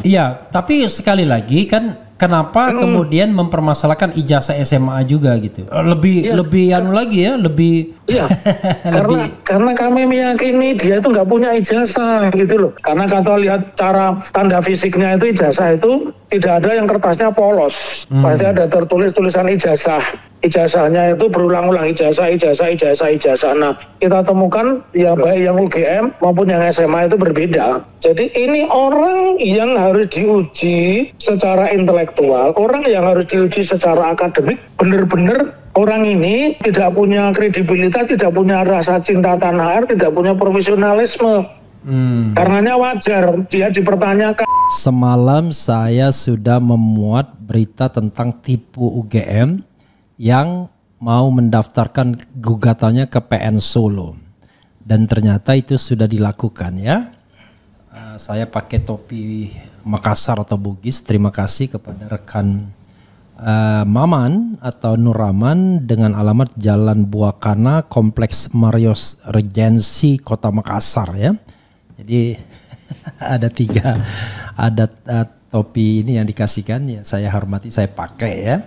Iya, tapi sekali lagi kan kenapa kemudian mempermasalahkan ijazah SMA juga gitu? Lebih anu lagi ya, lebih. Iya, karena kami meyakini dia itu nggak punya ijazah gitu loh. Karena kalau lihat cara tanda fisiknya itu ijazah itu tidak ada yang kertasnya polos, pasti ada tertulis tulisan ijazah. Ijazahnya itu berulang-ulang ijazah. Nah, kita temukan ya baik yang UGM maupun yang SMA itu berbeda. Jadi ini orang yang harus diuji secara intelektual, orang yang harus diuji secara akademik, benar-benar orang ini tidak punya kredibilitas, tidak punya rasa cinta tanah air, tidak punya profesionalisme. Karenanya wajar dia dipertanyakan. Semalam saya sudah memuat berita tentang tipu UGM yang mau mendaftarkan gugatannya ke PN Solo, dan ternyata itu sudah dilakukan ya. Saya pakai topi Makassar atau Bugis. Terima kasih kepada rekan Maman atau Nuraman dengan alamat Jalan Buakana, Kompleks Marios Regency, Kota Makassar ya. Jadi ada topi ini yang dikasihkan ya, saya hormati, saya pakai ya.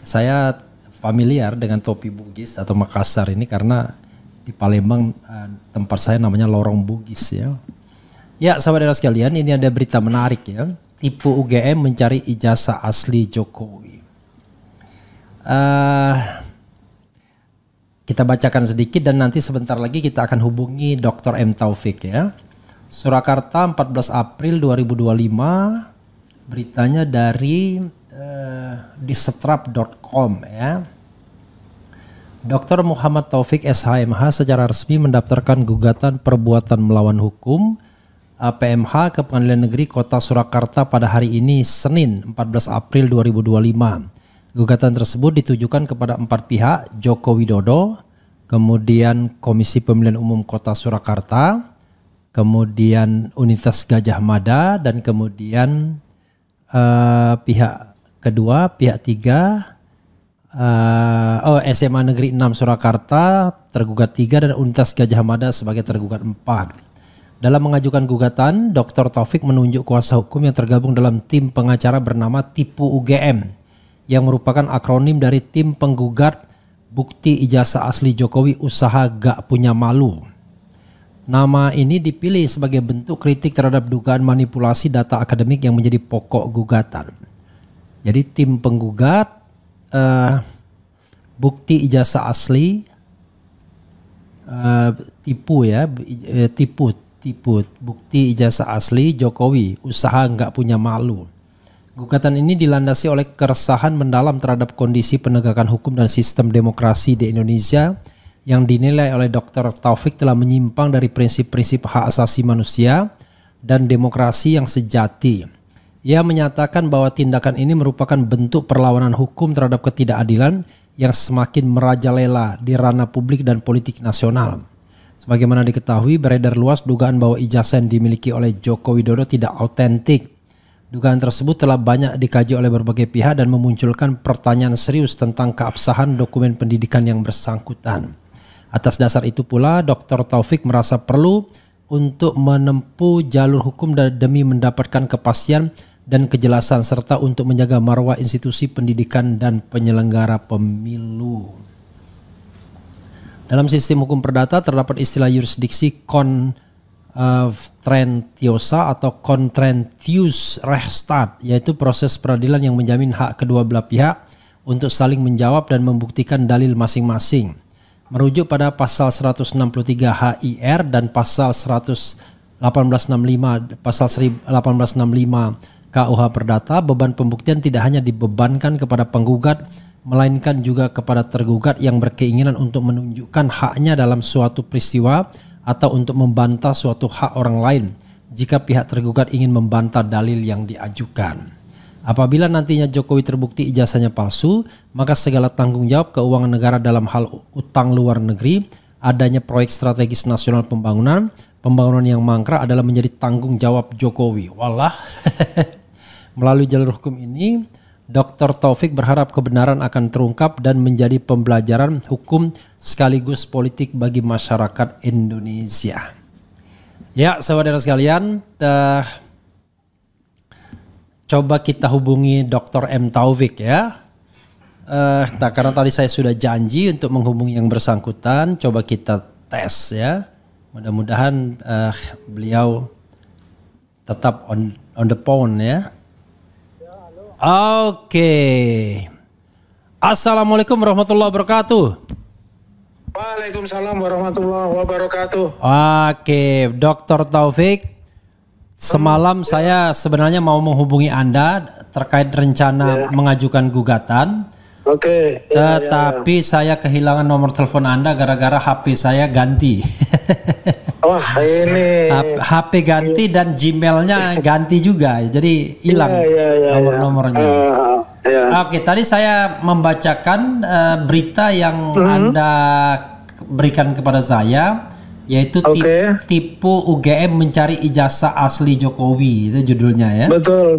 Saya familiar dengan topi Bugis atau Makassar ini karena di Palembang tempat saya namanya Lorong Bugis ya. Ya sahabat sekalian, ini ada berita menarik ya. Tipu UGM mencari ijazah asli Jokowi. Kita bacakan sedikit dan nanti sebentar lagi kita akan hubungi Dr. M. Taufik ya. Surakarta 14 April 2025, beritanya dari disetrap.com ya. Dr. Muhammad Taufik SHMH secara resmi mendaftarkan gugatan perbuatan melawan hukum PMH ke Pengadilan Negeri Kota Surakarta pada hari ini Senin 14 April 2025. Gugatan tersebut ditujukan kepada 4 pihak, Joko Widodo, kemudian Komisi Pemilihan Umum Kota Surakarta, kemudian Universitas Gadjah Mada, dan kemudian pihak kedua, pihak tiga, SMA Negeri 6 Surakarta tergugat 3 dan Universitas Gadjah Mada sebagai tergugat 4. Dalam mengajukan gugatan, Dr. Taufik menunjuk kuasa hukum yang tergabung dalam tim pengacara bernama Tipu UGM yang merupakan akronim dari Tim Penggugat Bukti Ijazah Asli Jokowi Usaha Gak Punya Malu. Nama ini dipilih sebagai bentuk kritik terhadap dugaan manipulasi data akademik yang menjadi pokok gugatan. Jadi tim penggugat bukti ijazah asli tipu bukti ijazah asli Jokowi usaha nggak punya malu. Gugatan ini dilandasi oleh keresahan mendalam terhadap kondisi penegakan hukum dan sistem demokrasi di Indonesia yang dinilai oleh Dr. Taufik telah menyimpang dari prinsip-prinsip hak asasi manusia dan demokrasi yang sejati. Ia menyatakan bahwa tindakan ini merupakan bentuk perlawanan hukum terhadap ketidakadilan yang semakin merajalela di ranah publik dan politik nasional. Sebagaimana diketahui, beredar luas dugaan bahwa ijazah yang dimiliki oleh Joko Widodo tidak autentik. Dugaan tersebut telah banyak dikaji oleh berbagai pihak dan memunculkan pertanyaan serius tentang keabsahan dokumen pendidikan yang bersangkutan. Atas dasar itu pula, Dr. Taufik merasa perlu untuk menempuh jalur hukum demi mendapatkan kepastian dan kejelasan serta untuk menjaga marwah institusi pendidikan dan penyelenggara pemilu. Dalam sistem hukum perdata terdapat istilah yurisdiksi contrentiosa atau contrentius restat, yaitu proses peradilan yang menjamin hak kedua belah pihak untuk saling menjawab dan membuktikan dalil masing-masing. Merujuk pada pasal 163 HIR dan pasal 1865 KUH Perdata, beban pembuktian tidak hanya dibebankan kepada penggugat, melainkan juga kepada tergugat yang berkeinginan untuk menunjukkan haknya dalam suatu peristiwa atau untuk membantah suatu hak orang lain jika pihak tergugat ingin membantah dalil yang diajukan. Apabila nantinya Jokowi terbukti ijazahnya palsu, maka segala tanggung jawab keuangan negara dalam hal utang luar negeri, adanya proyek strategis nasional pembangunan yang mangkrak adalah menjadi tanggung jawab Jokowi. Walah. Melalui jalur hukum ini, Dr. Taufik berharap kebenaran akan terungkap dan menjadi pembelajaran hukum sekaligus politik bagi masyarakat Indonesia. Ya, saudara sekalian, coba kita hubungi Dr. M. Taufik ya. Nah, karena tadi saya sudah janji untuk menghubungi yang bersangkutan, coba kita tes ya. Mudah-mudahan beliau tetap on the phone ya. Oke. Assalamualaikum warahmatullahi wabarakatuh. Waalaikumsalam warahmatullahi wabarakatuh. Oke, Dr. Taufik. Semalam saya sebenarnya mau menghubungi Anda terkait rencana mengajukan gugatan. Oke. Tetapi saya kehilangan nomor telepon Anda gara-gara HP saya ganti. Wah ini. HP ganti dan Gmailnya ganti juga, jadi hilang nomor-nomornya. Oke, tadi saya membacakan berita yang Anda berikan kepada saya. Yaitu tipu UGM mencari ijazah asli Jokowi, itu judulnya ya. Betul.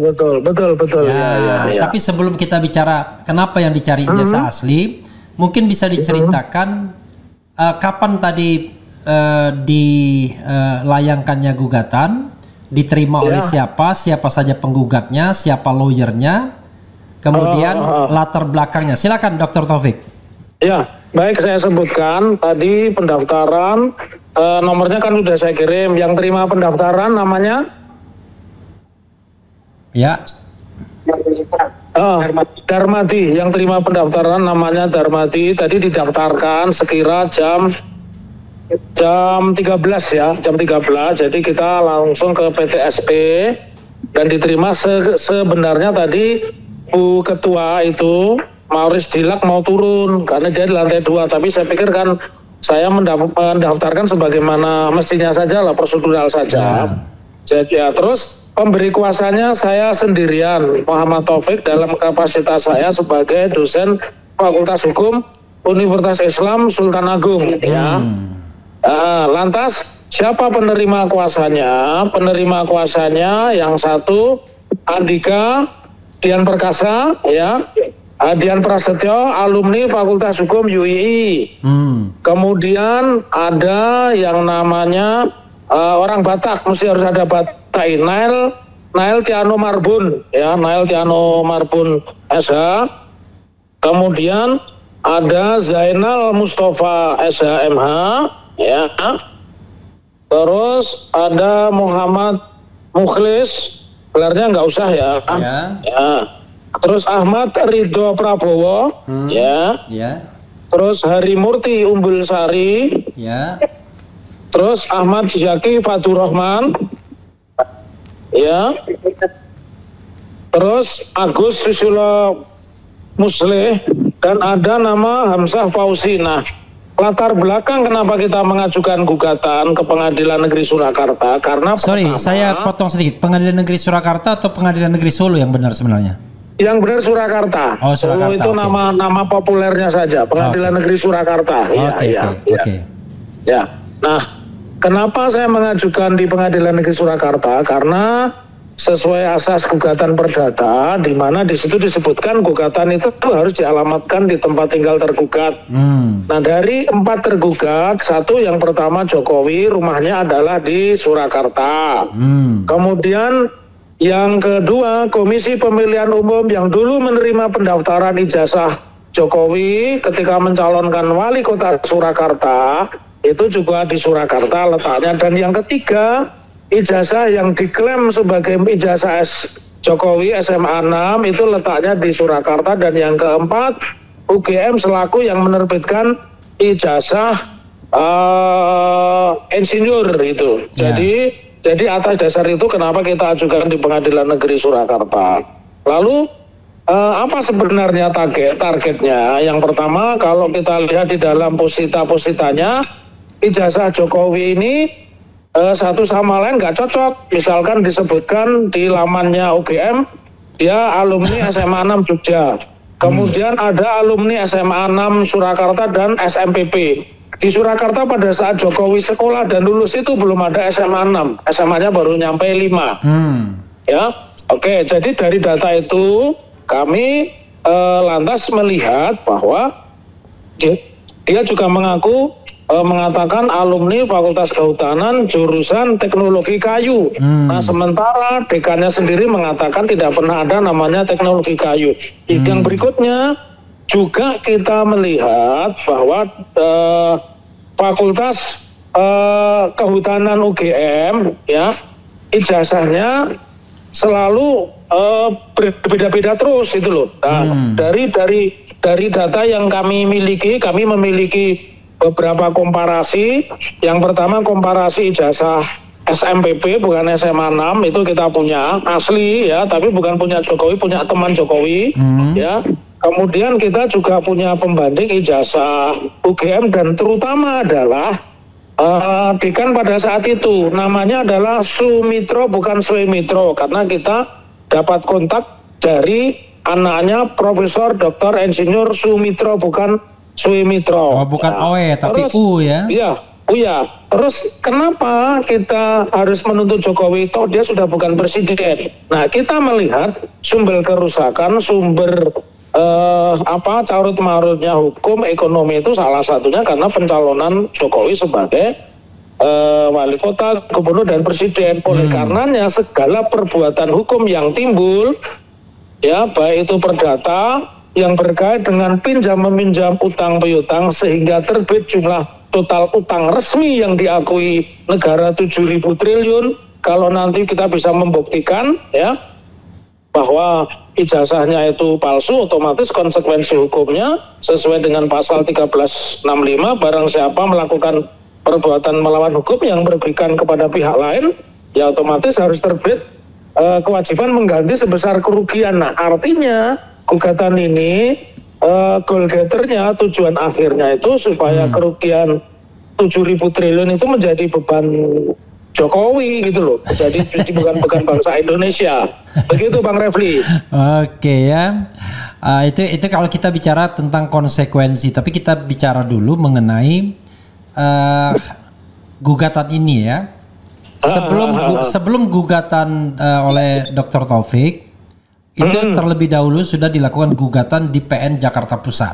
Ya. Tapi sebelum kita bicara kenapa yang dicari ijazah asli, mungkin bisa diceritakan kapan tadi dilayangkannya gugatan, diterima oleh siapa saja penggugatnya, siapa lawyernya, kemudian latar belakangnya. Silakan Dr. Taufik. Ya, baik, saya sebutkan tadi pendaftaran. Nomornya kan sudah saya kirim. Yang terima pendaftaran namanya? Ya. Darmadi. Yang terima pendaftaran namanya Darmadi. Tadi didaftarkan sekira jam 13 ya, jam 13. Jadi kita langsung ke PTSP dan diterima. Sebenarnya tadi Bu Ketua itu Maurice Dilak mau turun karena dia di lantai 2. Tapi saya pikir kan saya mendaftarkan sebagaimana mestinya saja lah, prosedural saja. Jadi ya, terus pemberi kuasanya saya sendirian, Muhammad Taufik, dalam kapasitas saya sebagai dosen Fakultas Hukum Universitas Islam Sultan Agung. Ya. Lantas siapa penerima kuasanya? Penerima kuasanya yang satu Andika Dian Perkasa, ya. Dian Prasetyo, alumni Fakultas Hukum UII. Kemudian ada yang namanya orang Batak, mesti harus ada Batak. Nail Tiano Marbun, ya, Nail Tiano Marbun SH. Kemudian ada Zainal Mustafa SH MH, ya. Terus ada Muhammad Mukhlis, gelarnya nggak usah ya. Ya. Terus Ahmad Ridho Prabowo, ya. Terus Harimurti Umbul Sari, ya. Terus Ahmad Zaki Fatur Rahman, ya. Terus Agus Susilo Musleh, dan ada nama Hamzah Fauzi. Nah, latar belakang kenapa kita mengajukan gugatan ke Pengadilan Negeri Surakarta karena saya potong sedikit. Pengadilan Negeri Surakarta atau Pengadilan Negeri Solo yang benar sebenarnya? Yang benar Surakarta. Oh, Surakarta. Solo itu nama populernya saja, Pengadilan Negeri Surakarta. Oke. Ya. Nah, kenapa saya mengajukan di Pengadilan Negeri Surakarta? Karena sesuai asas gugatan perdata, di mana di situ disebutkan gugatan itu harus dialamatkan di tempat tinggal tergugat. Nah, dari 4 tergugat, satu yang pertama Jokowi, rumahnya adalah di Surakarta. Kemudian yang kedua, Komisi Pemilihan Umum yang dulu menerima pendaftaran ijazah Jokowi ketika mencalonkan wali kota Surakarta, itu juga di Surakarta letaknya. Dan yang ketiga, ijazah yang diklaim sebagai ijazah Jokowi SMA 6 itu letaknya di Surakarta. Dan yang keempat, UGM selaku yang menerbitkan ijazah insinyur itu. Jadi atas dasar itu kenapa kita ajukan di Pengadilan Negeri Surakarta. Lalu apa sebenarnya targetnya? Yang pertama, kalau kita lihat di dalam posita-positanya, ijazah Jokowi ini satu sama lain nggak cocok. Misalkan disebutkan di lamannya UGM, dia alumni SMA 6 Jogja. Kemudian ada alumni SMA 6 Surakarta dan SMPP. Di Surakarta pada saat Jokowi sekolah dan lulus itu belum ada SMA 6. SMA-nya baru nyampe 5. Ya, oke. Jadi dari data itu kami lantas melihat bahwa dia juga mengaku mengatakan alumni Fakultas Kehutanan jurusan Teknologi Kayu. Nah, sementara dekannya sendiri mengatakan tidak pernah ada namanya Teknologi Kayu. Yang berikutnya juga kita melihat bahwa Fakultas Kehutanan UGM ya ijazahnya selalu berbeda-beda terus itu loh. Nah, dari data yang kami memiliki beberapa komparasi. Yang pertama komparasi ijazah SMPP bukan SMA 6 itu kita punya asli ya, tapi bukan punya Jokowi, punya teman Jokowi ya. Kemudian kita juga punya pembanding ijazah UGM dan terutama adalah dekan pada saat itu namanya adalah Sumitro bukan Sumitro karena kita dapat kontak dari anaknya Profesor Dr. Insinyur Sumitro bukan Sumitro. Oh, bukan OE tapi terus, U ya? Iya, U ya. Terus kenapa kita harus menuntut Jokowi? Toh dia sudah bukan presiden. Nah, kita melihat sumber kerusakan, sumber carut marutnya hukum ekonomi itu salah satunya karena pencalonan Jokowi sebagai wali kota, gubernur dan presiden. Oleh karenanya segala perbuatan hukum yang timbul, ya baik itu perdata yang berkait dengan pinjam meminjam utang piutang sehingga terbit jumlah total utang resmi yang diakui negara 7.000 triliun. Kalau nanti kita bisa membuktikan ya bahwa ijazahnya itu palsu, otomatis konsekuensi hukumnya sesuai dengan pasal 1365 barang siapa melakukan perbuatan melawan hukum yang merugikan kepada pihak lain ya otomatis harus terbit kewajiban mengganti sebesar kerugian. Nah, artinya gugatan ini goal getternya, tujuan akhirnya itu supaya kerugian 7.000 triliun itu menjadi beban Jokowi gitu loh, jadi bukan bangsa Indonesia. Begitu Bang Refli. Oke ya, itu kalau kita bicara tentang konsekuensi, tapi kita bicara dulu mengenai gugatan ini ya. Sebelum gugatan oleh Dr. Taufik itu terlebih dahulu sudah dilakukan gugatan di PN Jakarta Pusat.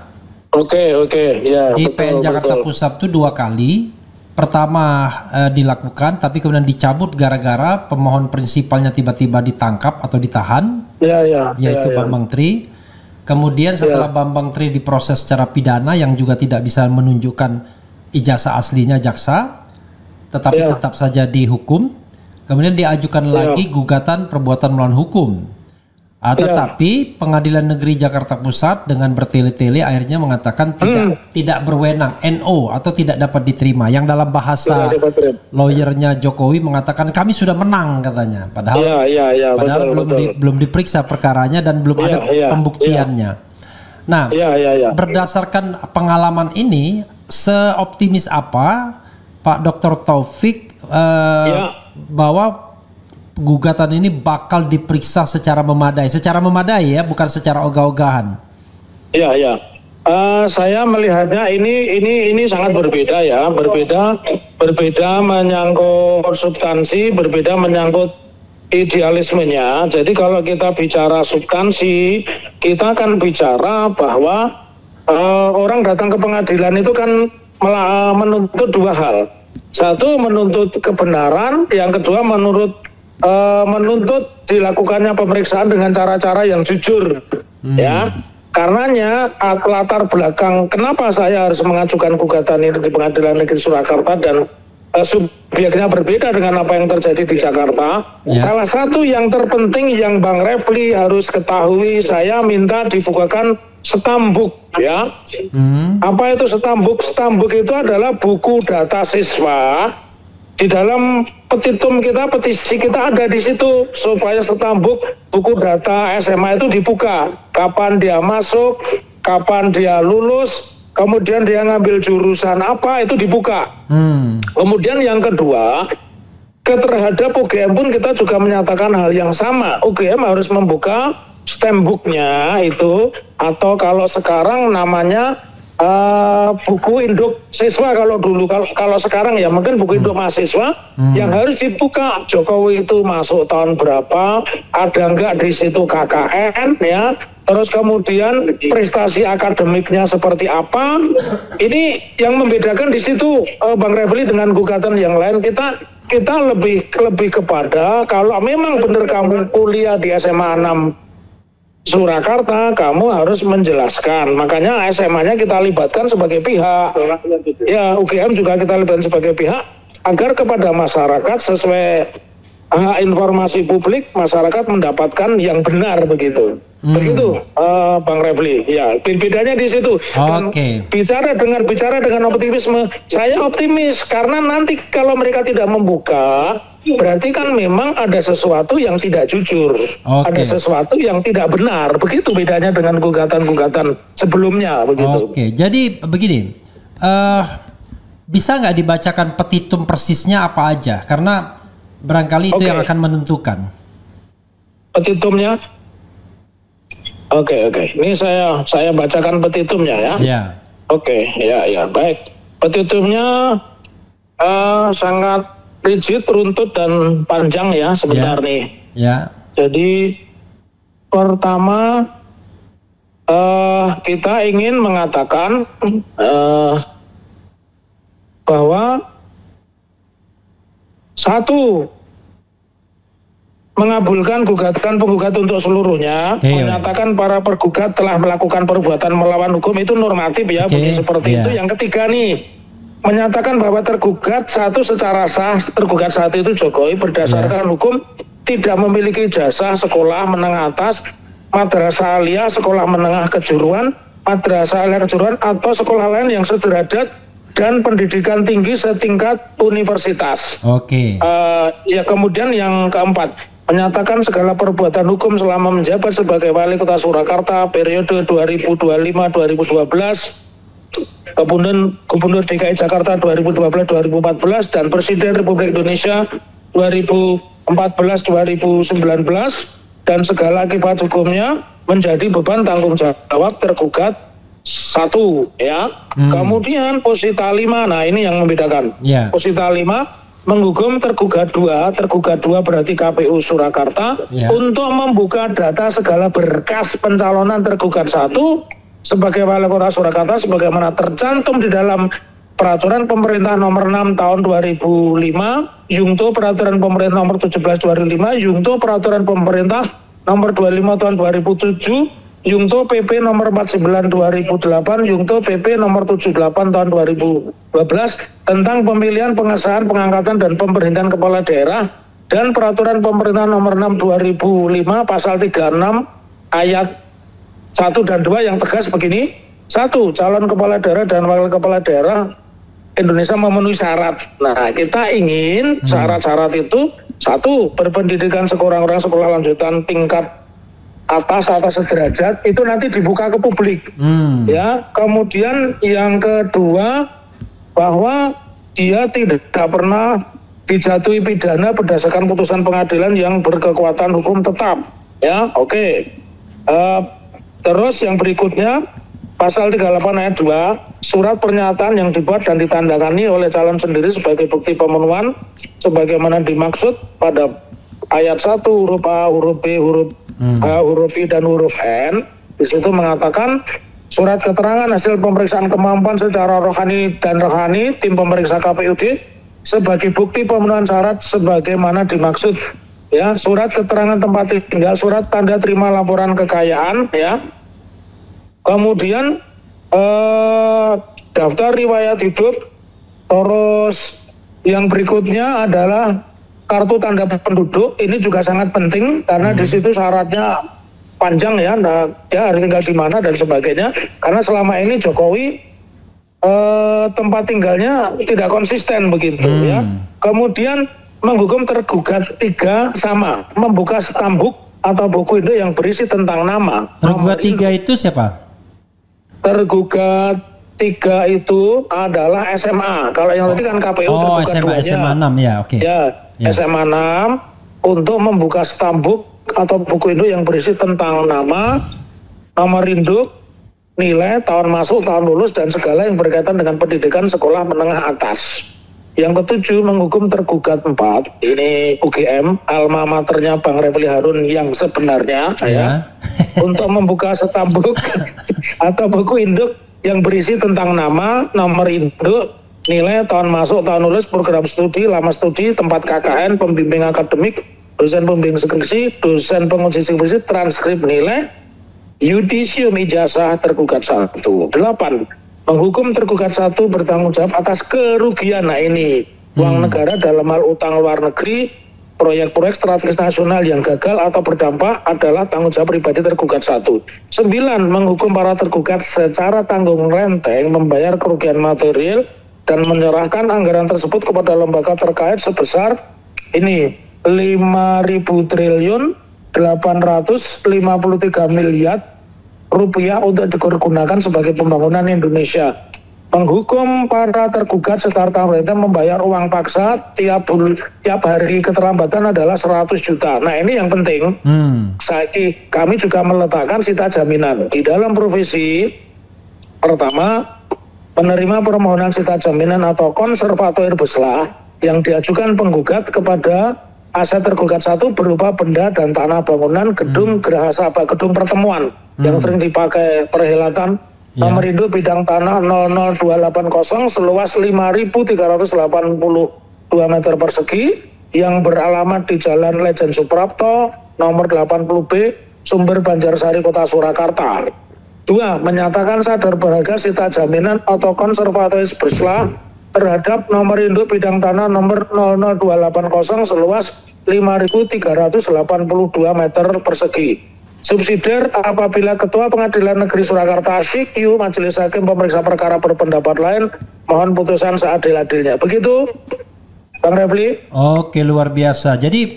Oke, ya. Di betul, PN Jakarta Pusat itu 2 kali. Pertama dilakukan, tapi kemudian dicabut gara-gara pemohon prinsipalnya tiba-tiba ditangkap atau ditahan. Yaitu Bambang Tri. Kemudian setelah Bambang Tri diproses secara pidana yang juga tidak bisa menunjukkan ijazah aslinya jaksa, tetapi tetap saja dihukum. Kemudian diajukan lagi gugatan perbuatan melawan hukum. Tetapi Pengadilan Negeri Jakarta Pusat dengan bertele-tele akhirnya mengatakan tidak berwenang, NO atau tidak dapat diterima. Yang dalam bahasa lawyernya Jokowi mengatakan kami sudah menang katanya. Padahal belum diperiksa perkaranya dan belum ada pembuktiannya. Nah, berdasarkan pengalaman ini, seoptimis apa Pak Dr. Taufik bahwa gugatan ini bakal diperiksa secara memadai ya, bukan secara ogah-ogahan? Saya melihatnya ini sangat berbeda ya, berbeda menyangkut substansi, berbeda menyangkut idealismenya. Jadi kalau kita bicara substansi, kita akan bicara bahwa orang datang ke pengadilan itu kan menuntut 2 hal. Satu, menuntut kebenaran, yang kedua menuntut dilakukannya pemeriksaan dengan cara-cara yang jujur ya. Karenanya latar belakang kenapa saya harus mengajukan gugatan ini di Pengadilan Negeri Surakarta dan subjeknya berbeda dengan apa yang terjadi di Jakarta. Salah satu yang terpenting yang Bang Refli harus ketahui, saya minta dibukakan Stambuk ya. Apa itu Stambuk? Stambuk itu adalah buku data siswa. Di dalam petitum kita, petisi kita ada di situ supaya Stambuk buku data SMA itu dibuka. Kapan dia masuk, kapan dia lulus, kemudian dia ngambil jurusan apa itu dibuka. Kemudian yang kedua, terhadap UGM pun kita juga menyatakan hal yang sama. UGM harus membuka Stambuknya itu, atau kalau sekarang namanya buku induk siswa kalau dulu, kalau sekarang ya mungkin buku induk mahasiswa yang harus dibuka. Jokowi itu masuk tahun berapa, ada enggak di situ KKN ya, terus kemudian prestasi akademiknya seperti apa. Ini yang membedakan di situ, Bang Refli, dengan gugatan yang lain. Kita lebih kepada kalau memang benar kamu kuliah di SMA 6 Surakarta, kamu harus menjelaskan. Makanya SMA-nya kita libatkan sebagai pihak. Ya, UGM juga kita libatkan sebagai pihak agar kepada masyarakat sesuai informasi publik, masyarakat mendapatkan yang benar begitu. Begitu, Bang Refli. Ya, bedanya di situ. Oke. Bicara dengan optimisme, saya optimis karena nanti kalau mereka tidak membuka, berarti kan memang ada sesuatu yang tidak jujur, ada sesuatu yang tidak benar. Begitu bedanya dengan gugatan-gugatan sebelumnya. Begitu. Oke, jadi begini, bisa nggak dibacakan petitum persisnya apa aja? Karena barangkali itu yang akan menentukan. Petitumnya? Oke. Ini saya bacakan petitumnya ya. Ya. Oke, ya, baik. Petitumnya sangat rigid, runtut dan panjang ya sebentar nih. Ya. Jadi pertama kita ingin mengatakan bahwa satu, mengabulkan gugatan penggugat untuk seluruhnya, menyatakan para pergugat telah melakukan perbuatan melawan hukum, itu normatif ya, bunyi seperti itu. Yang ketiga nih, menyatakan bahwa tergugat satu secara sah, tergugat saat itu Jokowi berdasarkan hukum tidak memiliki ijazah sekolah menengah atas, madrasah aliyah, sekolah menengah kejuruan, madrasah aliyah kejuruan atau sekolah lain yang sederajat dan pendidikan tinggi setingkat universitas. Ya, kemudian yang keempat, menyatakan segala perbuatan hukum selama menjabat sebagai Wali Kota Surakarta periode 2025-2012, kemudian Gubernur DKI Jakarta 2012-2014 dan Presiden Republik Indonesia 2014-2019, dan segala akibat hukumnya menjadi beban tanggung jawab tergugat satu ya. Kemudian posita 5, nah ini yang membedakan. Posita 5, menghukum tergugat 2 berarti KPU Surakarta untuk membuka data segala berkas pencalonan tergugat 1 sebagai Wali Kota Surakarta sebagaimana tercantum di dalam Peraturan Pemerintah Nomor 6 Tahun 2005, Yungto Peraturan Pemerintah Nomor 17 2005, Yungto Peraturan Pemerintah Nomor 25 Tahun 2007, Yungto PP Nomor 49 2008, Yungto PP Nomor 78 Tahun 2012 tentang pemilihan, pengesahan, pengangkatan dan pemberhentian kepala daerah, dan Peraturan Pemerintah Nomor 6 2005 Pasal 36 ayat 1 dan 2 yang tegas begini. 1. Calon kepala daerah dan wakil kepala daerah Indonesia memenuhi syarat. Nah, kita ingin syarat-syarat itu 1. Berpendidikan sekurang-kurangnya sekolah lanjutan tingkat atas sederajat, itu nanti dibuka ke publik. Ya, kemudian yang kedua, bahwa dia tidak pernah dijatuhi pidana berdasarkan putusan pengadilan yang berkekuatan hukum tetap. Ya, terus yang berikutnya, Pasal 38 ayat 2, surat pernyataan yang dibuat dan ditandangani oleh calon sendiri sebagai bukti pemenuhan sebagaimana dimaksud pada ayat 1 huruf A, huruf B, huruf H, huruf I dan huruf N. Di situ mengatakan surat keterangan hasil pemeriksaan kemampuan secara rohani dan rohani tim pemeriksa KPUD sebagai bukti pemenuhan syarat sebagaimana dimaksud. Ya, surat keterangan tempat tinggal, surat tanda terima laporan kekayaan, ya. Kemudian daftar riwayat hidup. Terus yang berikutnya adalah kartu tanda penduduk. Ini juga sangat penting karena di situ syaratnya panjang ya. Nah, dia harus tinggal di mana dan sebagainya. Karena selama ini Jokowi tempat tinggalnya tidak konsisten begitu ya. Kemudian menghukum tergugat 3 sama, membuka stambuk atau buku induk yang berisi tentang nama. Tergugat 3 itu siapa? Tergugat 3 itu adalah SMA. Kalau yang tadi kan KPU tergugat 2-nya. SMA 6 ya, Ya, SMA 6 untuk membuka stambuk atau buku induk yang berisi tentang nama, nomor induk, nilai, tahun masuk, tahun lulus, dan segala yang berkaitan dengan pendidikan sekolah menengah atas. Yang ketujuh, menghukum tergugat 4. Ini UGM, alma maternya Bang Refli Harun yang sebenarnya. Ya. untuk membuka stambuk atau buku induk yang berisi tentang nama, nomor induk, nilai, tahun masuk, tahun lulus, program studi, lama studi, tempat KKN, pembimbing akademik, dosen pembimbing skripsi, dosen penguji skripsi, transkrip nilai, yudisium ijazah tergugat 1. 8. Menghukum tergugat 1 bertanggung jawab atas kerugian. Nah ini uang negara dalam hal utang luar negeri, proyek-proyek strategis nasional yang gagal atau berdampak adalah tanggung jawab pribadi tergugat 1. 9. Menghukum para tergugat secara tanggung renteng membayar kerugian material dan menyerahkan anggaran tersebut kepada lembaga terkait sebesar ini 5.000 triliun 853 miliar rupiah untuk digunakan sebagai pembangunan Indonesia. Menghukum para tergugat secara tanggung renteng membayar uang paksa tiap hari keterlambatan adalah 100 juta. Nah ini yang penting. Kami juga meletakkan sita jaminan di dalam provisi. Pertama, penerima permohonan sita jaminan atau konservator beslah yang diajukan penggugat kepada aset tergugat 1 berupa benda dan tanah bangunan, gedung geraha sabah, gedung pertemuan yang sering dipakai perhelatan, nomor induk bidang tanah 00280 seluas 5.382 meter persegi yang beralamat di Jalan Lejen Suprapto nomor 80B Sumber Banjarsari Kota Surakarta. 2. Menyatakan sadar berharga sita jaminan atau konservatoris beslah terhadap nomor induk bidang tanah nomor 00280 seluas 5.382 meter persegi. Subsidiar apabila Ketua Pengadilan Negeri Surakarta Sikyu Majelis Hakim pemeriksa perkara berpendapat lain, mohon putusan seadil-adilnya. Begitu, Bang Refli. Oke, luar biasa. Jadi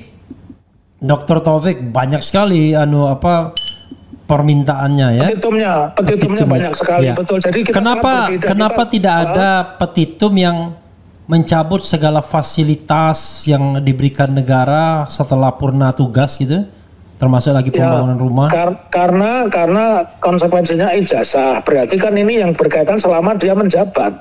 Dr. Taufik banyak sekali permintaannya ya. Petitumnya banyak sekali, ya. Betul. Jadi kita kenapa tidak ada petitum yang mencabut segala fasilitas yang diberikan negara setelah purna tugas gitu, termasuk lagi pembangunan rumah? Karena konsekuensinya ijazah. Berarti kan ini yang berkaitan selama dia menjabat.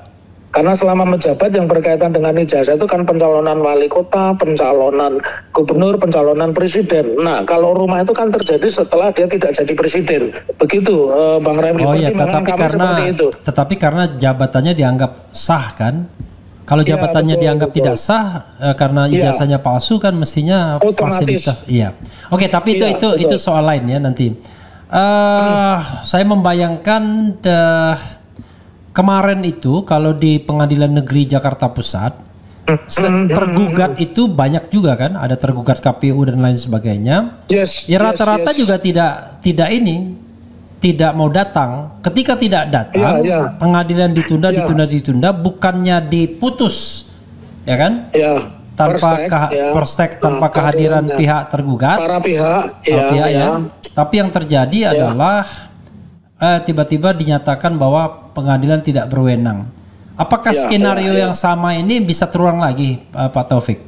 Karena selama menjabat yang berkaitan dengan ijazah itu kan pencalonan wali kota, pencalonan gubernur, pencalonan presiden. Nah, kalau rumah itu kan terjadi setelah dia tidak jadi presiden. Begitu, Bang Remi. Oh iya, tetapi karena jabatannya dianggap sah kan? Kalau jabatannya dianggap tidak sah karena ijazahnya palsu kan mestinya fasilitas. Iya. Oke, tapi itu soal lain ya nanti. Saya membayangkan kemarin itu kalau di Pengadilan Negeri Jakarta Pusat tergugat itu banyak juga kan, ada tergugat KPU dan lain sebagainya. Rata-rata juga tidak mau datang. Ketika tidak datang, pengadilan ditunda, bukannya diputus, ya kan? Tanpa kehadiran pihak tergugat, para pihak, ya. Tapi yang terjadi adalah tiba-tiba dinyatakan bahwa pengadilan tidak berwenang. Apakah skenario yang sama ini bisa terulang lagi, Pak Taufik?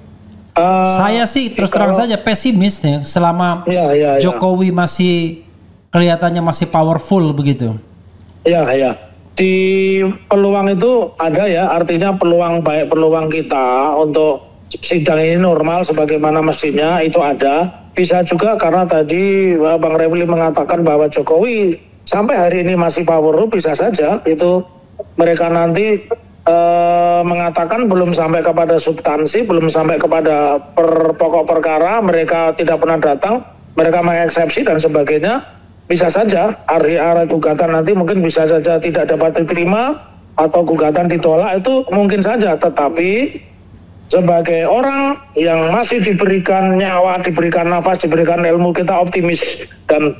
Saya sih terus terang saja pesimis nih selama Jokowi masih kelihatannya masih powerful begitu. Ya. Di peluang itu ada ya, artinya peluang kita untuk sidang ini normal sebagaimana mestinya itu ada. Bisa juga karena tadi Bang Refli mengatakan bahwa Jokowi sampai hari ini masih powerful, bisa saja itu mereka nanti mengatakan belum sampai kepada substansi, belum sampai kepada pokok perkara, mereka tidak pernah datang, mereka mengeksepsi dan sebagainya. Bisa saja area gugatan nanti mungkin bisa saja tidak dapat diterima atau gugatan ditolak, itu mungkin saja. Tetapi sebagai orang yang masih diberikan nyawa, diberikan nafas, diberikan ilmu, kita optimis dan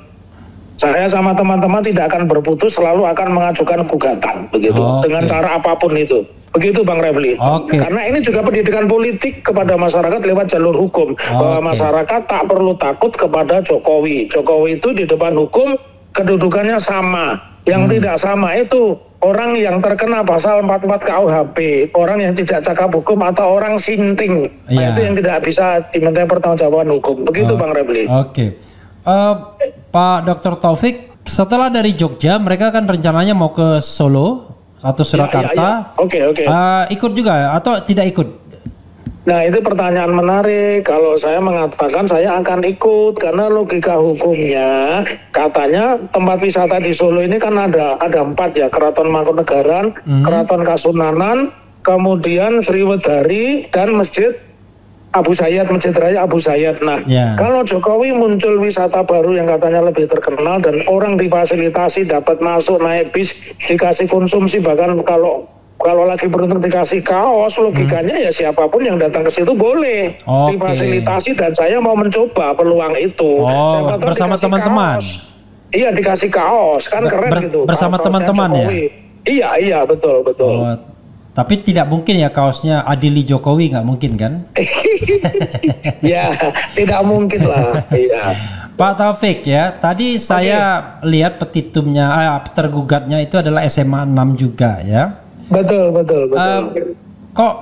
saya sama teman-teman tidak akan berputus, selalu akan mengajukan gugatan begitu dengan cara apapun itu. Begitu Bang Refli. Karena ini juga pendidikan politik kepada masyarakat lewat jalur hukum, bahwa masyarakat tak perlu takut kepada Jokowi. Jokowi itu di depan hukum kedudukannya sama. Yang tidak sama itu orang yang terkena pasal 44 KUHP, orang yang tidak cakap hukum atau orang sinting. Nah, itu yang tidak bisa dimintai pertanggungjawaban hukum. Begitu Bang Refli. Pak Dr. Taufik, setelah dari Jogja, mereka kan rencananya mau ke Solo atau Surakarta. Oke. Ikut juga atau tidak ikut? Nah itu pertanyaan menarik. Kalau saya mengatakan saya akan ikut karena logika hukumnya katanya tempat wisata di Solo ini kan ada 4 ya, Keraton Mangkunegaran, Keraton Kasunanan, kemudian Sriwedari dan Masjid Abu Sayyad, Masjid Raya Abu Sayyad. Nah, kalau Jokowi muncul wisata baru yang katanya lebih terkenal dan orang difasilitasi dapat masuk naik bis, dikasih konsumsi, bahkan kalau lagi beruntung dikasih kaos, logikanya ya siapapun yang datang ke situ boleh difasilitasi, dan saya mau mencoba peluang itu. Bersama teman-teman. Iya, dikasih kaos kan keren gitu. Bersama teman-teman ya. Iya betul. Tapi tidak mungkin ya kaosnya Adili Jokowi, nggak mungkin kan? Ya, tidak mungkin lah. Iya. Pak Taufik ya, tadi saya lihat petitumnya, tergugatnya itu adalah SMA 6 juga ya. Betul. Kok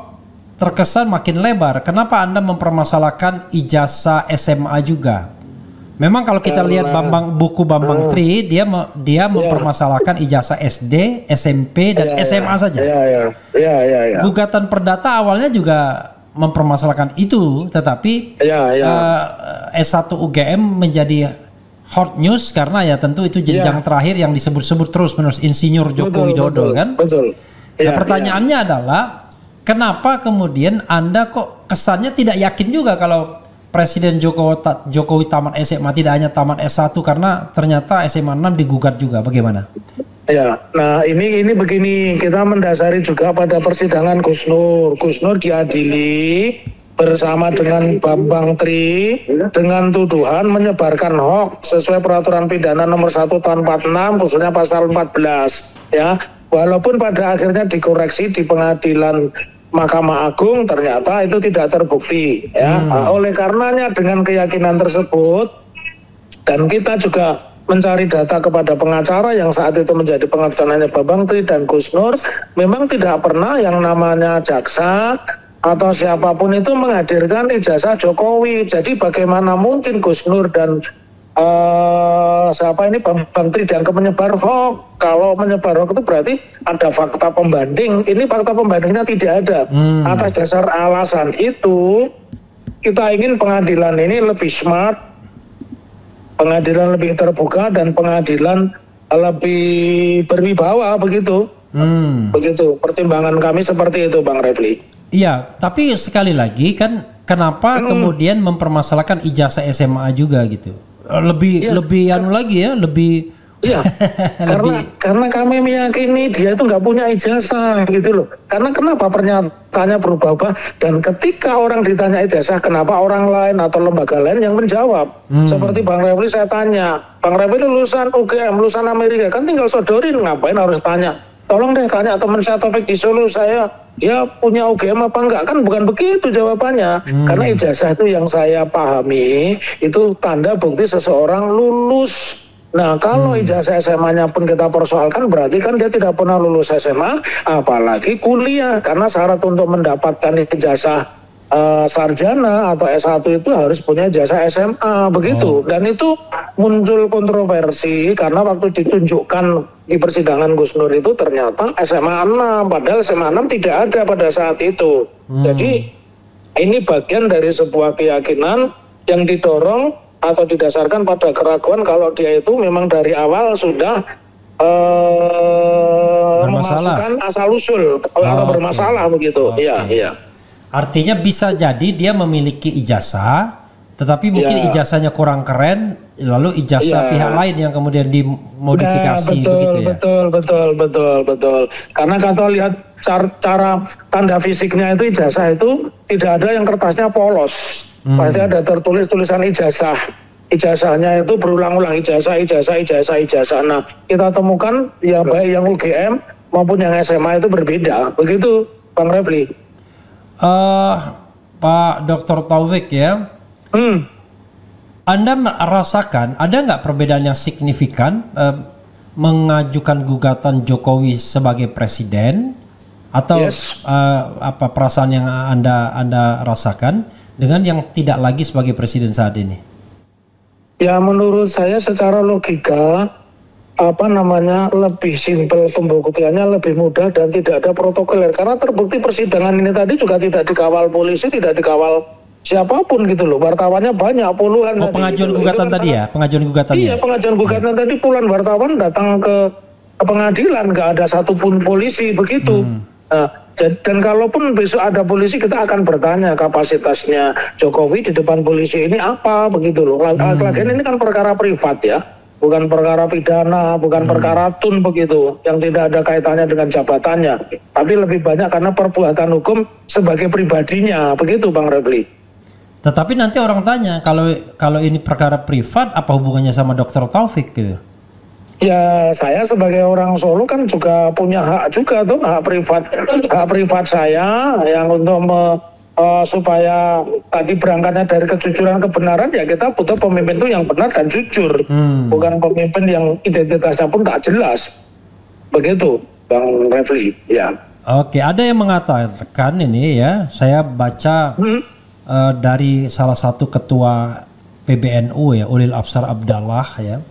terkesan makin lebar? Kenapa Anda mempermasalahkan ijazah SMA juga? Memang kalau kita lihat buku Bambang Tri, dia mempermasalahkan ijazah SD, SMP dan SMA saja. Iya. Gugatan perdata awalnya juga mempermasalahkan itu, tetapi S1 UGM menjadi hot news karena ya tentu itu jenjang terakhir yang disebut-sebut terus-menerus Insinyur Joko Widodo kan? Betul. Nah, pertanyaannya adalah kenapa kemudian Anda kok kesannya tidak yakin juga kalau Presiden Jokowi tamat SMA, tidak hanya tamat S1, karena ternyata SMA 6 digugat juga. Bagaimana? Ya, nah ini begini, kita mendasari juga pada persidangan Gus Nur. Gus Nur diadili bersama dengan Bambang Tri dengan tuduhan menyebarkan hoax sesuai peraturan pidana nomor 1 tahun 46 khususnya pasal 14 ya. Walaupun pada akhirnya dikoreksi di pengadilan Mahkamah Agung, ternyata itu tidak terbukti ya. Oleh karenanya dengan keyakinan tersebut dan kita juga mencari data kepada pengacara yang saat itu menjadi pengacaranya Bambang Tri dan Gus Nur, memang tidak pernah yang namanya jaksa atau siapapun itu menghadirkan ijazah Jokowi. Jadi bagaimana mungkin Gus Nur dan Bambang Tri dianggap menyebar hoax? Kalau menyebar hoax itu berarti ada fakta pembanding. Ini fakta pembandingnya tidak ada. Atas dasar alasan itu kita ingin pengadilan ini lebih smart, pengadilan lebih terbuka, dan pengadilan lebih berwibawa begitu. Begitu pertimbangan kami seperti itu, Bang Refli. Iya, tapi sekali lagi kan kenapa kemudian mempermasalahkan ijazah SMA juga gitu? Lebih karena kami meyakini dia itu nggak punya ijazah gitu loh. Karena kenapa pernyataannya berubah-ubah, dan ketika orang ditanya ijazah, kenapa orang lain atau lembaga lain yang menjawab? Seperti Bang Refli, saya tanya, Bang Refli lulusan UGM, lulusan Amerika, kan tinggal sodorin, ngapain harus tanya? Tolong deh tanya teman saya Taufik di Solo, dia punya UGM apa enggak, kan bukan begitu jawabannya. Karena ijazah itu yang saya pahami itu tanda bukti seseorang lulus. Nah kalau ijazah SMA-nya pun kita persoalkan, berarti kan dia tidak pernah lulus SMA apalagi kuliah, karena syarat untuk mendapatkan ijazah sarjana atau S1 itu harus punya ijazah SMA begitu. Dan itu muncul kontroversi karena waktu ditunjukkan di persidangan Gus Nur itu ternyata SMA 6, padahal SMA 6 tidak ada pada saat itu. Jadi ini bagian dari sebuah keyakinan yang didorong atau didasarkan pada keraguan kalau dia itu memang dari awal sudah memasukkan asal usul atau bermasalah begitu. Iya. Artinya bisa jadi dia memiliki ijazah, tetapi mungkin ijazahnya kurang keren, lalu ijazah pihak lain yang kemudian dimodifikasi begitu ya. Betul. Karena kalau lihat cara tanda fisiknya itu ijazah itu tidak ada yang kertasnya polos. Pasti ada tertulis tulisan ijazah. Ijazahnya itu berulang-ulang, ijazah. Nah, kita temukan ya baik yang UGM maupun yang SMA itu berbeda. Begitu, Bang Refli. Pak Dr. Taufik ya, Anda merasakan ada nggak perbedaan yang signifikan mengajukan gugatan Jokowi sebagai presiden atau apa perasaan yang Anda rasakan dengan yang tidak lagi sebagai presiden saat ini? Ya menurut saya secara logika lebih simpel pembuktiannya, lebih mudah dan tidak ada protokoler. Karena terbukti persidangan ini tadi juga tidak dikawal polisi, tidak dikawal siapapun gitu loh. Wartawannya banyak, puluhan. Oh, pengajuan gitu. gugatan tadi ya? Pengajuan gugatan. Iya, pengajuan gugatan tadi puluhan wartawan datang ke pengadilan, nggak ada satupun polisi begitu. Nah, dan kalaupun besok ada polisi, kita akan bertanya kapasitasnya Jokowi di depan polisi ini apa begitu loh. Lagian ini kan perkara privat ya, bukan perkara pidana, bukan perkara tun begitu, yang tidak ada kaitannya dengan jabatannya. Tapi lebih banyak karena perbuatan hukum sebagai pribadinya, begitu Bang Refli. Tetapi nanti orang tanya, kalau ini perkara privat, apa hubungannya sama Dr. Taufik gitu? Ya, saya sebagai orang Solo kan juga punya hak juga tuh, hak privat saya yang untuk supaya tadi berangkatnya dari kejujuran kebenaran, ya kita butuh pemimpin itu yang benar dan jujur, bukan pemimpin yang identitasnya pun tak jelas. Begitu, Bang Refli. Ya. Oke, ada yang mengatakan ini ya, saya baca dari salah satu ketua PBNU ya, Ulil Absar Abdallah ya.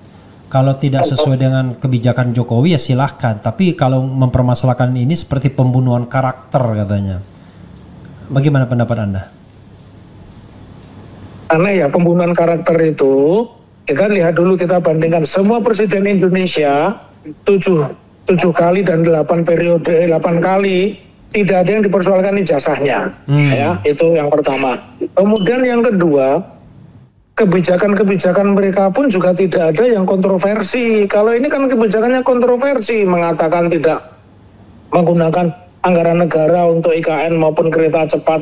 Kalau tidak sesuai dengan kebijakan Jokowi ya silahkan. Tapi kalau mempermasalahkan ini seperti pembunuhan karakter katanya. Bagaimana pendapat Anda? Aneh ya, pembunuhan karakter itu, kita lihat dulu, kita bandingkan semua presiden Indonesia 7 kali dan 8 kali tidak ada yang dipersoalkan ijazahnya. Ya, itu yang pertama. Kemudian yang kedua, kebijakan-kebijakan mereka pun juga tidak ada yang kontroversi. Kalau ini kan kebijakannya kontroversi, mengatakan tidak menggunakan anggaran negara untuk IKN maupun kereta cepat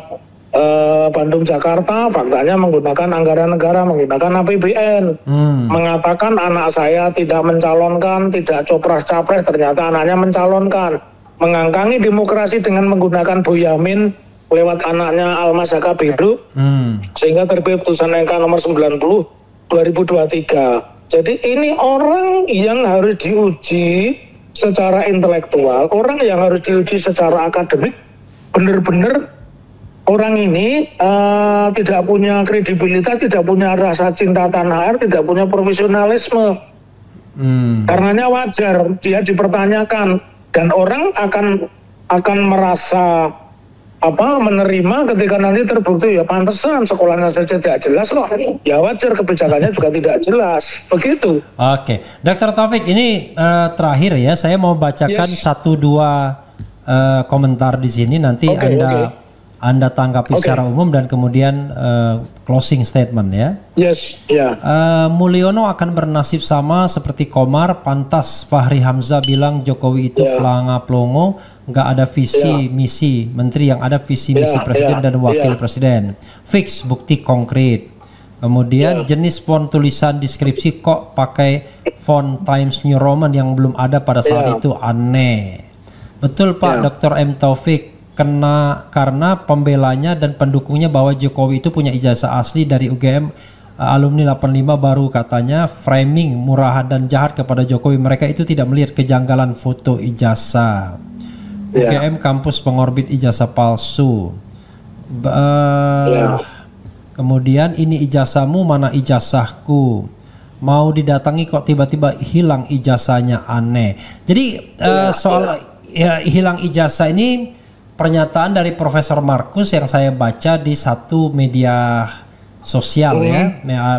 Bandung-Jakarta, faktanya menggunakan anggaran negara, menggunakan APBN. Mengatakan anak saya tidak mencalonkan, tidak copras-capres, ternyata anaknya mencalonkan. Mengangkangi demokrasi dengan menggunakan Boyamin lewat anaknya Almas Zaka Bedu, sehingga terbit putusan MK nomor 90 2023. Jadi ini orang yang harus diuji secara intelektual, orang yang harus diuji secara akademik, benar-benar orang ini tidak punya kredibilitas, tidak punya rasa cinta tanah air, tidak punya profesionalisme. Karenanya wajar dia dipertanyakan, dan orang akan merasa menerima ketika nanti terbukti ya pantesan sekolahnya saja tidak jelas loh, ya wajar kebijakannya juga tidak jelas, begitu. Oke, Dr. Taufik, ini terakhir ya, saya mau bacakan 1-2 komentar di sini, nanti Anda tanggapi secara umum dan kemudian closing statement ya. Yes, ya. Mulyono akan bernasib sama seperti Komar, pantas Fahri Hamzah bilang Jokowi itu pelanga-pelongo, nggak ada visi misi menteri, yang ada visi misi presiden dan wakil presiden. Fix bukti konkret. Kemudian jenis font tulisan deskripsi kok pakai font Times New Roman yang belum ada pada saat itu, aneh. Betul Pak Dr. M. Taufik, karena pembelanya dan pendukungnya bahwa Jokowi itu punya ijazah asli dari UGM alumni 85, baru katanya framing murahan dan jahat kepada Jokowi. Mereka itu tidak melihat kejanggalan foto ijazah. UGM kampus pengorbit ijazah palsu. Kemudian ini ijazahmu, mana ijazahku? Mau didatangi kok tiba-tiba hilang ijazahnya, aneh. Jadi soal hilang ijazah ini pernyataan dari Profesor Markus yang saya baca di satu media sosial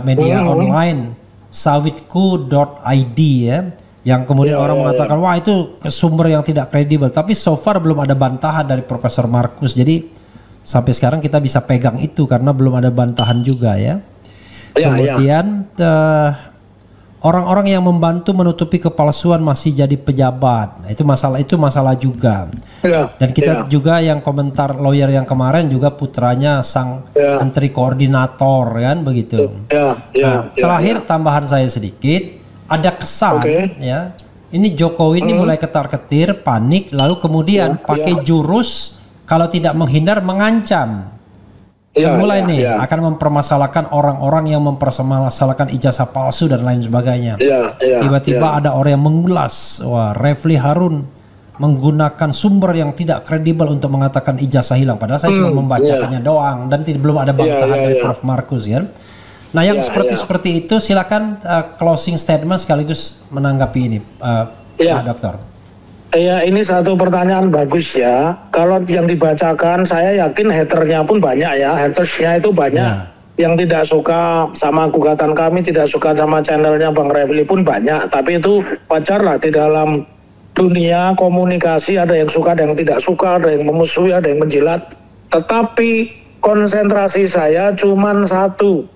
media online, sawitku.id ya. Yang kemudian orang mengatakan wah itu sumber yang tidak kredibel, tapi so far belum ada bantahan dari Profesor Markus. Jadi sampai sekarang kita bisa pegang itu karena belum ada bantahan juga ya. Kemudian orang-orang yang membantu menutupi kepalsuan masih jadi pejabat. Nah, itu masalah juga. Dan kita juga yang komentar lawyer yang kemarin juga putranya sang menteri koordinator kan begitu. Terakhir tambahan saya sedikit. Ada kesan ya, ini Jokowi ini mulai ketar-ketir, panik, lalu kemudian pakai jurus kalau tidak menghindar mengancam. Mulai akan mempermasalahkan orang-orang yang mempermasalahkan ijazah palsu dan lain sebagainya. Tiba-tiba ada orang yang mengulas, wah Refli Harun menggunakan sumber yang tidak kredibel untuk mengatakan ijazah hilang. Padahal saya cuma membacakannya doang dan belum ada bantahan dari Prof Markus kan. Nah, yang seperti itu silakan closing statement sekaligus menanggapi ini, Pak Dokter. Ya, ini satu pertanyaan bagus ya. Kalau yang dibacakan, saya yakin haternya pun banyak ya, hatersnya itu banyak. Yang tidak suka sama gugatan kami, tidak suka sama channelnya Bang Refli pun banyak. Tapi itu wajar lah, di dalam dunia komunikasi ada yang suka, ada yang tidak suka, ada yang memusuhi, ada yang menjilat. Tetapi konsentrasi saya cuman satu.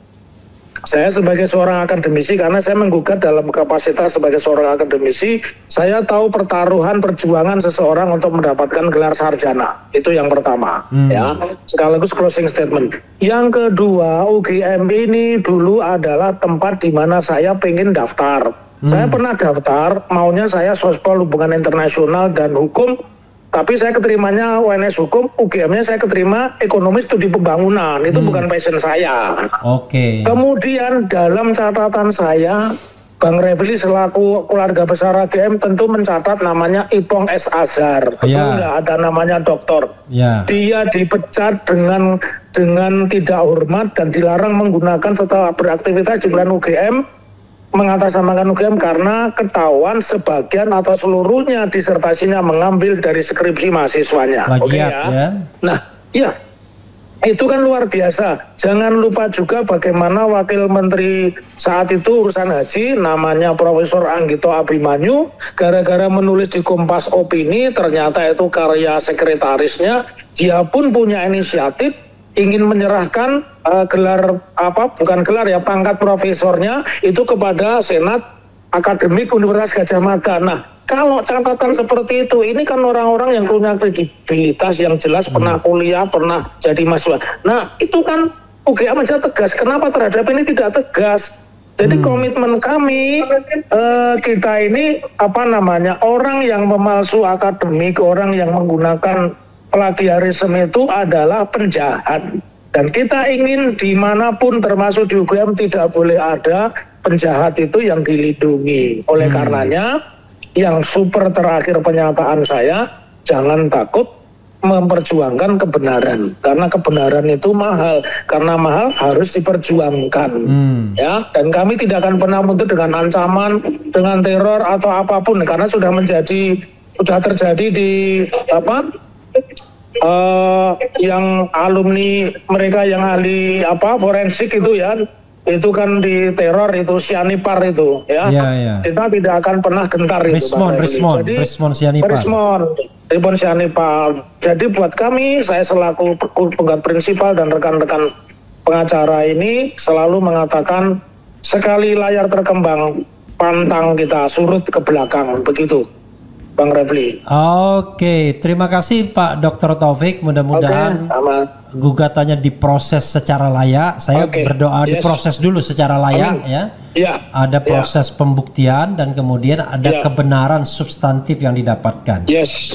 Saya sebagai seorang akademisi, karena saya menggugat dalam kapasitas sebagai seorang akademisi, saya tahu pertaruhan perjuangan seseorang untuk mendapatkan gelar sarjana. Itu yang pertama, ya. Sekaligus closing statement. Yang kedua, UGM ini dulu adalah tempat di mana saya pengen daftar. Saya pernah daftar, maunya saya sospol hubungan internasional dan hukum, tapi saya keterimanya UNS hukum, UGM-nya saya keterima ekonomi studi pembangunan. Itu bukan passion saya. Kemudian dalam catatan saya, Bang Refli selaku keluarga besar AGM tentu mencatat namanya Ipong S. Azhar. Betul nggak ada namanya doktor. Dia dipecat dengan tidak hormat dan dilarang menggunakan setelah beraktivitas di bulan UGM, mengatasnamakan UGM karena ketahuan sebagian atau seluruhnya disertasinya mengambil dari skripsi mahasiswanya. Nah, itu kan luar biasa. Jangan lupa juga bagaimana Wakil Menteri saat itu urusan haji, namanya Profesor Anggito Abimanyu, gara-gara menulis di Kompas Opini, ternyata itu karya sekretarisnya, dia pun punya inisiatif ingin menyerahkan pangkat profesornya itu kepada Senat Akademik Universitas Gadjah Mada. Nah, kalau catatan seperti itu, ini kan orang-orang yang punya kredibilitas yang jelas, pernah kuliah, pernah jadi mahasiswa. Nah, itu kan UGM aja tegas. Kenapa terhadap ini tidak tegas? Jadi komitmen kami, kita ini orang yang memalsu akademik, orang yang menggunakan plagiarisme itu adalah penjahat. Dan kita ingin dimanapun termasuk di UGM tidak boleh ada penjahat itu yang dilindungi. Oleh karenanya yang super terakhir pernyataan saya, jangan takut memperjuangkan kebenaran. Karena kebenaran itu mahal. Karena mahal harus diperjuangkan. Ya, dan kami tidak akan pernah mundur dengan ancaman, dengan teror atau apapun. Karena sudah terjadi di yang alumni mereka yang ahli forensik itu ya, itu kan di teror itu Sianipar itu ya. Kita tidak akan pernah gentar itu. Respon Sianipar. Jadi buat kami, saya selaku penggugat prinsipal dan rekan-rekan pengacara ini selalu mengatakan, sekali layar terkembang pantang kita surut ke belakang, begitu Bang Refli. Terima kasih Pak Dr. Taufik. Mudah-mudahan gugatannya diproses secara layak. Saya berdoa diproses dulu secara layak Ada proses pembuktian dan kemudian ada kebenaran substantif yang didapatkan.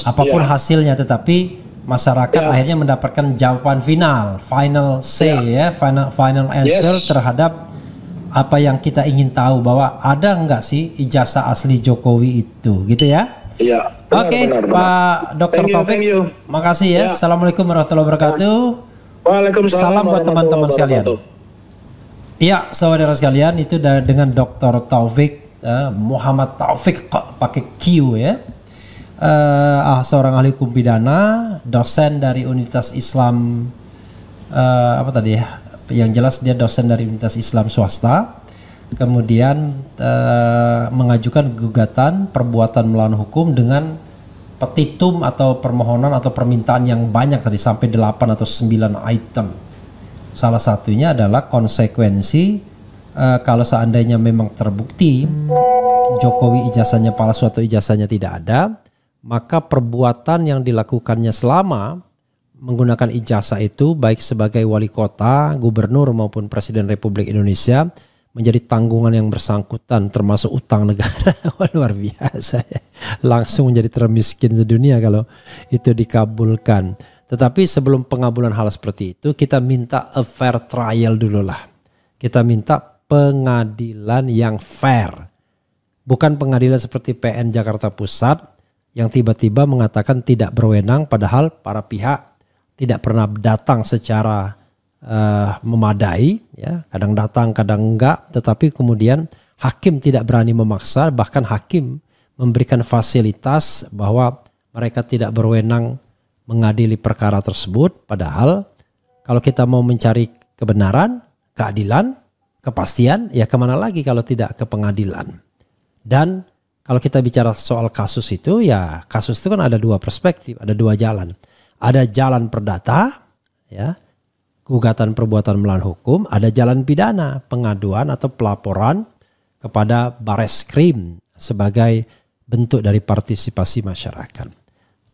Apapun hasilnya, tetapi masyarakat akhirnya mendapatkan jawaban final say final answer terhadap apa yang kita ingin tahu, bahwa ada enggak sih ijazah asli Jokowi itu, gitu ya. Pak Dr. Taufik, makasih ya. Assalamualaikum warahmatullahi wabarakatuh. Waalaikumsalam. Salam buat teman-teman sekalian. Iya, saudara sekalian, itu dengan Dr. Taufik Muhammad Taufik pakai Q ya. Seorang ahli hukum pidana, dosen dari Universitas Islam yang jelas dia dosen dari Universitas Islam swasta. Kemudian mengajukan gugatan perbuatan melawan hukum dengan petitum atau permohonan atau permintaan yang banyak tadi, sampai 8 atau 9 item. Salah satunya adalah konsekuensi kalau seandainya memang terbukti Jokowi ijazahnya palsu atau ijazahnya tidak ada, maka perbuatan yang dilakukannya selama menggunakan ijazah itu, baik sebagai wali kota, gubernur maupun presiden Republik Indonesia, menjadi tanggungan yang bersangkutan, termasuk utang negara. Luar biasa ya. Langsung menjadi termiskin sedunia kalau itu dikabulkan. Tetapi sebelum pengabulan hal seperti itu, kita minta a fair trial dulu lah. Kita minta pengadilan yang fair. Bukan pengadilan seperti PN Jakarta Pusat yang tiba-tiba mengatakan tidak berwenang, padahal para pihak tidak pernah datang secara memadai, ya, kadang datang kadang enggak, tetapi kemudian hakim tidak berani memaksa, bahkan hakim memberikan fasilitas bahwa mereka tidak berwenang mengadili perkara tersebut. Padahal kalau kita mau mencari kebenaran, keadilan, kepastian, ya kemana lagi kalau tidak ke pengadilan. Dan kalau kita bicara soal kasus itu, ya kasus itu kan ada dua perspektif, ada dua jalan. Ada jalan perdata, ya, gugatan perbuatan melawan hukum, ada jalan pidana, pengaduan atau pelaporan kepada Bareskrim sebagai bentuk dari partisipasi masyarakat.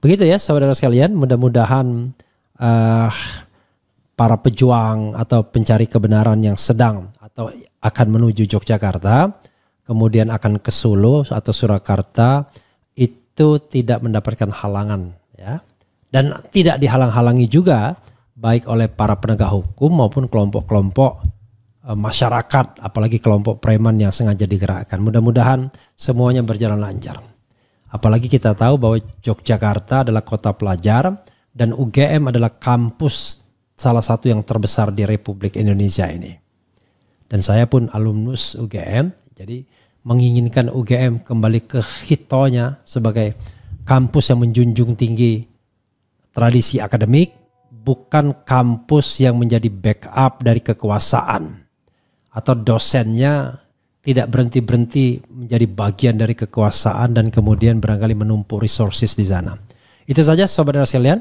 Begitu ya saudara sekalian, mudah-mudahan para pejuang atau pencari kebenaran yang sedang atau akan menuju Yogyakarta, kemudian akan ke Solo atau Surakarta, itu tidak mendapatkan halangan, ya, dan tidak dihalang-halangi juga baik oleh para penegak hukum maupun kelompok-kelompok masyarakat, apalagi kelompok preman yang sengaja digerakkan. Mudah-mudahan semuanya berjalan lancar. Apalagi kita tahu bahwa Yogyakarta adalah kota pelajar dan UGM adalah kampus salah satu yang terbesar di Republik Indonesia ini. Dan saya pun alumnus UGM, jadi menginginkan UGM kembali ke hitonya sebagai kampus yang menjunjung tinggi tradisi akademik, bukan kampus yang menjadi backup dari kekuasaan atau dosennya tidak berhenti-berhenti menjadi bagian dari kekuasaan dan kemudian barangkali menumpuk resources di sana. Itu saja sobat sekalian.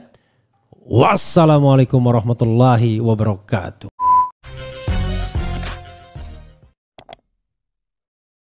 Wassalamualaikum warahmatullahi wabarakatuh.